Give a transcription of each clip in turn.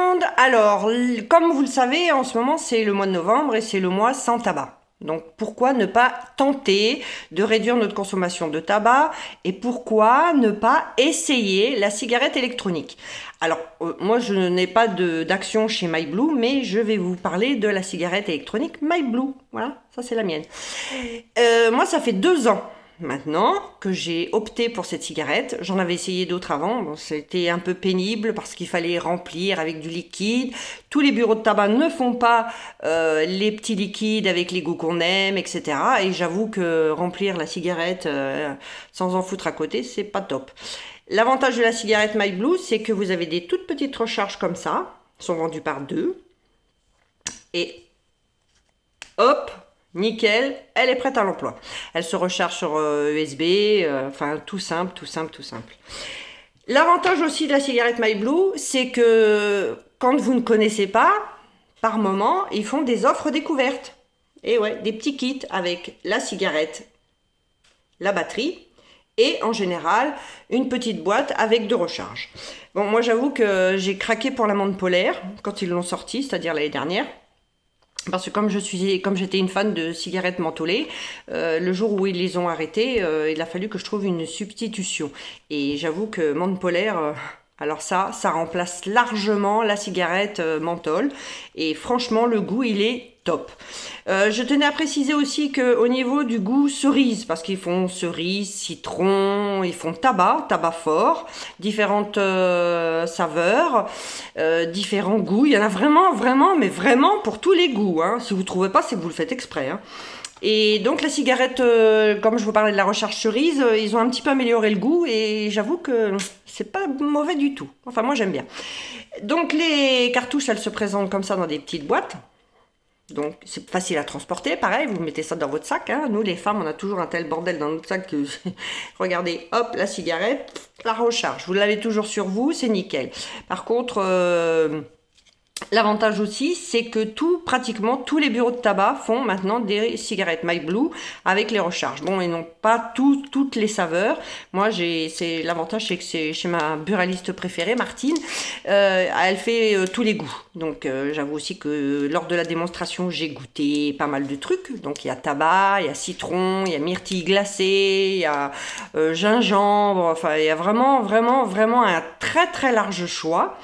monde! Alors, comme vous le savez, en ce moment c'est le mois de novembre et c'est le mois sans tabac. Donc pourquoi ne pas tenter de réduire notre consommation de tabac et pourquoi ne pas essayer la cigarette électronique? Alors moi je n'ai pas d'action chez MyBlue, mais je vais vous parler de la cigarette électronique MyBlue. Voilà, ça c'est la mienne. Moi ça fait 2 ans maintenant que j'ai opté pour cette cigarette. J'en avais essayé d'autres avant. Bon, c'était un peu pénible parce qu'il fallait remplir avec du liquide. Tous les bureaux de tabac ne font pas les petits liquides avec les goûts qu'on aime, etc. Et j'avoue que remplir la cigarette sans en foutre à côté, c'est pas top. L'avantage de la cigarette MyBlue, c'est que vous avez des toutes petites recharges comme ça, sont vendues par 2. Et hop, nickel, elle est prête à l'emploi. Elle se recharge sur USB, enfin tout simple, tout simple, tout simple. L'avantage aussi de la cigarette MyBlue, c'est que quand vous ne connaissez pas, par moment, ils font des offres découvertes. Et ouais, des petits kits avec la cigarette, la batterie et en général une petite boîte avec 2 recharges. Bon, moi j'avoue que j'ai craqué pour l'amande polaire quand ils l'ont sortie, c'est-à-dire l'année dernière. Parce que comme j'étais une fan de cigarettes mentholées, le jour où ils les ont arrêtées, il a fallu que je trouve une substitution. Et j'avoue que menthe polaire, alors ça remplace largement la cigarette menthol. Et franchement, le goût, il est top. Je tenais à préciser aussi qu'au niveau du goût cerise, parce qu'ils font cerise, citron, ils font tabac fort, différentes saveurs, différents goûts. Il y en a vraiment, mais vraiment pour tous les goûts. Hein. Si vous ne trouvez pas, c'est que vous le faites exprès. Hein. Et donc la cigarette, comme je vous parlais de la recharge cerise, ils ont un petit peu amélioré le goût et j'avoue que c'est pas mauvais du tout. Enfin moi j'aime bien. Donc les cartouches, elles se présentent comme ça dans des petites boîtes. Donc c'est facile à transporter, pareil, vous mettez ça dans votre sac. Hein. Nous les femmes, on a toujours un tel bordel dans notre sac que regardez, hop, la cigarette, la recharge. Vous l'avez toujours sur vous, c'est nickel. Par contre, l'avantage aussi, c'est que pratiquement tous les bureaux de tabac font maintenant des cigarettes MyBlue avec les recharges. Bon, ils n'ont pas toutes les saveurs. Moi, l'avantage, c'est que c'est chez ma buraliste préférée, Martine. Elle fait tous les goûts. Donc, j'avoue aussi que lors de la démonstration, j'ai goûté pas mal de trucs. Donc, il y a tabac, il y a citron, il y a myrtille glacée, il y a gingembre. Enfin, il y a vraiment un très, très large choix.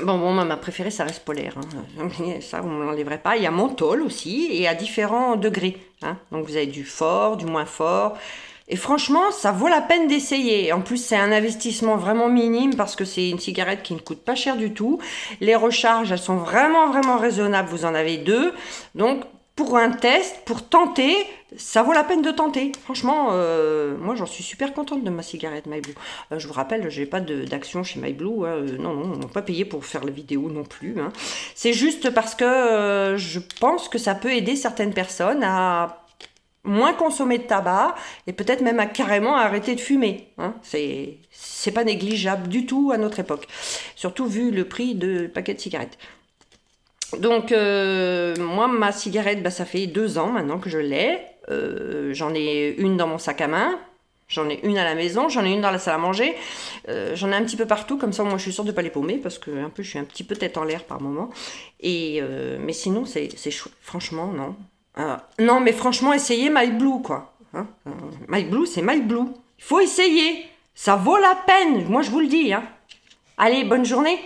Bon, ma préférée, ça reste polaire. Hein. Ça, on ne l'enlèverait pas. Il y a menthol aussi, et à différents degrés. Hein. Donc, vous avez du fort, du moins fort. Et franchement, ça vaut la peine d'essayer. En plus, c'est un investissement vraiment minime parce que c'est une cigarette qui ne coûte pas cher du tout. Les recharges, elles sont vraiment raisonnables. Vous en avez 2. Donc, pour un test, pour tenter, ça vaut la peine de tenter. Franchement, moi j'en suis super contente de ma cigarette MyBlue. Je vous rappelle, je n'ai pas d'action chez MyBlue. Hein. Non, on n'a pas payé pour faire la vidéo non plus. Hein. C'est juste parce que je pense que ça peut aider certaines personnes à moins consommer de tabac et peut-être même à carrément arrêter de fumer. Hein. C'est pas négligeable du tout à notre époque. Surtout vu le prix de paquet de cigarettes. Donc, moi, ma cigarette, ça fait 2 ans maintenant que je l'ai. J'en ai une dans mon sac à main, j'en ai une à la maison, j'en ai une dans la salle à manger. J'en ai un petit peu partout, comme ça, moi, je suis sûre de ne pas les paumer, parce que je suis un petit peu tête en l'air par moment. Mais sinon, c'est chouette. Franchement, non. Non, mais franchement, essayez MyBlue, quoi. Hein. MyBlue, c'est MyBlue. Il faut essayer. Ça vaut la peine, moi, je vous le dis. Hein. Allez, bonne journée.